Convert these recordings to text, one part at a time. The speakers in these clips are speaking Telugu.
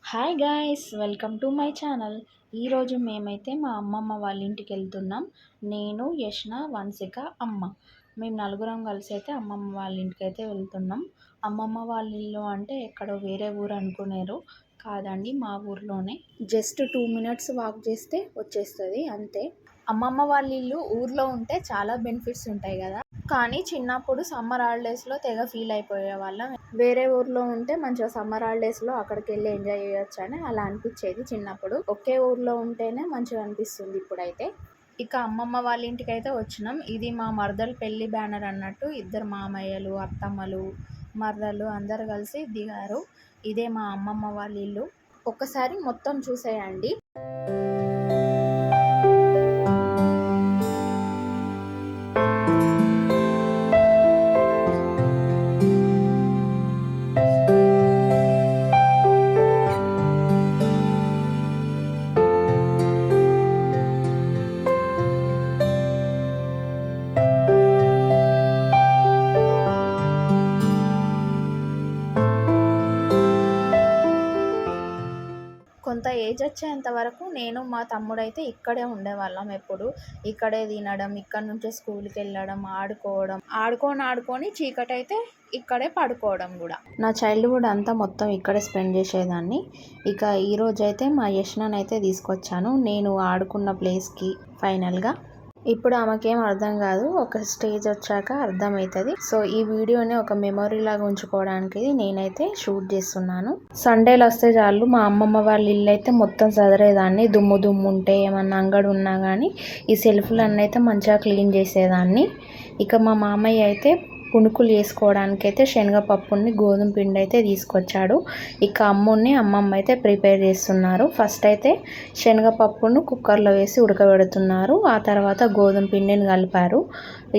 Hi guys, welcome to my channel. ఈరోజు మేమైతే మా అమ్మమ్మ వాళ్ళ ఇంటికి వెళ్తున్నాం. నేను, యష్న, వంశిక, అమ్మ. మేము నలుగురం కలిసి అయితే అమ్మమ్మ వాళ్ళ ఇంటికి అయితే వెళ్తున్నాం. అమ్మమ్మ వాళ్ళ ఇల్లు అంటే ఎక్కడో వేరే ఊరు అనుకునేరు, కాదండి, మా ఊర్లోనే. జస్ట్ 2 మినిట్స్ వాక్ చేస్తే వచ్చేస్తుంది అంతే. అమ్మమ్మ వాళ్ళ ఇల్లు ఊర్లో ఉంటే చాలా బెనిఫిట్స్ ఉంటాయి కదా, కానీ చిన్నప్పుడు సమ్మర్ హాలిడేస్లో తెగ ఫీల్ అయిపోయే వాళ్ళం. వేరే ఊర్లో ఉంటే మంచిగా సమ్మర్ హాలిడేస్లో అక్కడికి వెళ్ళి ఎంజాయ్ చేయొచ్చు అని అలా అనిపించేది చిన్నప్పుడు. ఒకే ఊర్లో ఉంటేనే మంచిగా అనిపిస్తుంది ఇప్పుడైతే. ఇక అమ్మమ్మ వాళ్ళ ఇంటికి అయితే వచ్చినాం. ఇది మా మరదలు పెళ్లి బ్యానర్ అన్నట్టు ఇద్దరు మామయ్యలు, అత్తమ్మలు, మరదలు అందరు కలిసి దిగారు. ఇదే మా అమ్మమ్మ వాళ్ళ ఇల్లు. ఒక్కసారి మొత్తం చూసేయండి. కొంత ఏజ్ వచ్చేంత వరకు నేను మా తమ్ముడైతే ఇక్కడే ఉండేవాళ్ళం. ఎప్పుడు ఇక్కడే తినడం, ఇక్కడ నుంచే స్కూల్కి వెళ్ళడం, ఆడుకొని చీకటి అయితే ఇక్కడే పడుకోవడం కూడా. నా చైల్డ్హుడ్ అంతా మొత్తం ఇక్కడే స్పెండ్ చేసేదాన్ని. ఇక ఈరోజు అయితే మా యష్ననైతే తీసుకొచ్చాను నేను ఆడుకున్న ప్లేస్కి. ఫైనల్గా ఇప్పుడు ఆమెకేం అర్థం కాదు, ఒక స్టేజ్ వచ్చాక అర్థమవుతుంది. సో ఈ వీడియోని ఒక మెమొరీ లాగా ఉంచుకోవడానికి నేనైతే షూట్ చేస్తున్నాను. సండేలు వస్తే చాలు మా అమ్మమ్మ వాళ్ళ ఇల్లు అయితే మొత్తం చదిరేదాన్ని. దుమ్ము ఉంటే ఏమన్నా అంగడి ఉన్నా కానీ ఈ సెల్ఫ్లన్నీ అయితే మంచిగా క్లీన్ చేసేదాన్ని. ఇక మా మామయ్య అయితే పునుకులు చేసుకోవడానికి అయితే శనగపప్పుని, గోధుమ పిండి అయితే తీసుకొచ్చాడు. ఇక అమ్మమ్మ అయితే ప్రిపేర్ చేస్తున్నారు. ఫస్ట్ అయితే శనగపప్పును కుక్కర్లో వేసి ఉడకబెడుతున్నారు. ఆ తర్వాత గోధుమ పిండిని కలిపారు.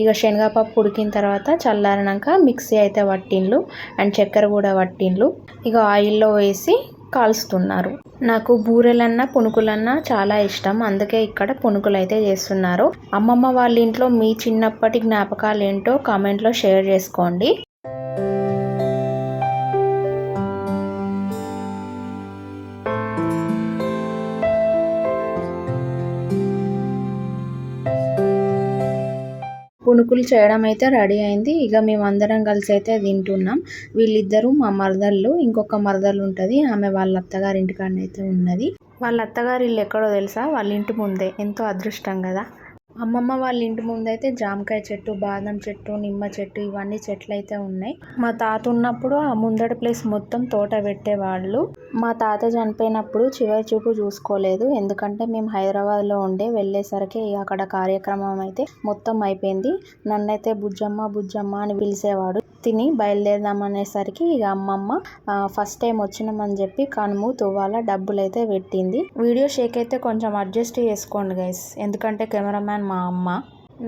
ఇక శనగపప్పు ఉడికిన తర్వాత చల్లారినాక మిక్సీ అయితే పట్టిండ్లు అండ్ చక్కెర కూడా పట్టిండ్లు. ఇక ఆయిల్లో వేసి కాల్స్తున్నారు. నాకు బూరెలన్నా పునుకులన్నా చాలా ఇష్టం, అందుకే ఇక్కడ పునుకులు అయితే చేస్తున్నారు. అమ్మమ్మ వాళ్ళ ఇంట్లో మీ చిన్నప్పటి జ్ఞాపకాలు ఏంటో కామెంట్లో షేర్ చేసుకోండి. పునుకులు చేయడం అయితే రెడీ అయింది. ఇక మేమందరం కలిసి అయితే తింటున్నాం. వీళ్ళిద్దరూ మా మరదళ్ళు. ఇంకొక మరదలు ఉంటుంది, ఆమె వాళ్ళ అత్తగారి ఇంటికాడనైతే ఉన్నది. వాళ్ళ అత్తగారి ఇల్లు ఎక్కడో తెలుసా? వాళ్ళ ఇంటి ముందే. ఎంతో అదృష్టం కదా. అమ్మమ్మ వాళ్ళ ఇంటి ముందైతే జామకాయ చెట్టు, బాదం చెట్టు, నిమ్మ చెట్టు, ఇవన్నీ చెట్లు అయితే ఉన్నాయి. మా తాత ఉన్నప్పుడు ఆ ముందడి ప్లేస్ మొత్తం తోట పెట్టేవాళ్ళు. మా తాత చనిపోయినప్పుడు చివరి చూపు చూసుకోలేదు, ఎందుకంటే మేము హైదరాబాద్లో వెళ్ళేసరికి అక్కడ కార్యక్రమం అయితే మొత్తం అయిపోయింది. నన్నైతే బుజ్జమ్మ అని పిలిచేవాడు. తిని బయలుదేరదాం అనేసరికి ఇక అమ్మమ్మ ఫస్ట్ టైం వచ్చినామని చెప్పి కనుము తువ్వాల డబ్బులు అయితే పెట్టింది. వీడియో షేక్ అయితే కొంచెం అడ్జస్ట్ చేసుకోండి గైస్, ఎందుకంటే కెమెరామ్యాన్ మా అమ్మ.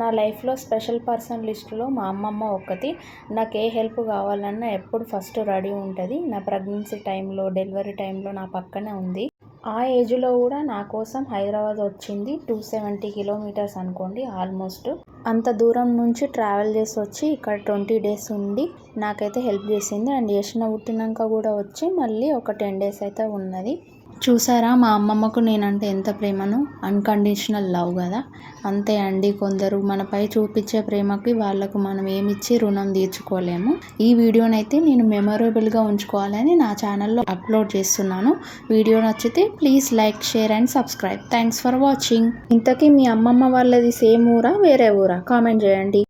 నా లైఫ్లో స్పెషల్ పర్సన్ లిస్టులో మా అమ్మమ్మ ఒక్కటి. నాకు ఏ హెల్ప్ కావాలన్నా ఎప్పుడు ఫస్ట్ రెడీ ఉంటుంది. నా ప్రెగ్నెన్సీ టైంలో, డెలివరీ టైంలో నా పక్కనే ఉంది. ఆ ఏజ్లో కూడా నా కోసం హైదరాబాద్ వచ్చింది. 270 కిలోమీటర్స్ అనుకోండి, ఆల్మోస్ట్ అంత దూరం నుంచి ట్రావెల్ చేసి వచ్చి ఇక్కడ 20 డేస్ ఉండి నాకైతే హెల్ప్ చేసింది. అండ్ యష్న పుట్టినాక కూడా వచ్చి మళ్ళీ ఒక 10 డేస్ అయితే ఉన్నది. చూసారా మా అమ్మమ్మకు నేనంటే ఎంత ప్రేమను, అన్కండిషనల్ లవ్ కదా. అంతే అండి, కొందరు మనపై చూపించే ప్రేమకి వాళ్ళకు మనం ఏమిచ్చి రుణం తీర్చుకోలేము. ఈ వీడియోనైతే నేను మెమొరబుల్గా ఉంచుకోవాలని నా ఛానల్లో అప్లోడ్ చేస్తున్నాను. వీడియో నచ్చితే please like, share and subscribe. Thanks for watching. ఇంతకీ మీ అమ్మమ్మ వాళ్ళది సేమ్ ఊరా వేరే ఊరా కామెంట్ చేయండి.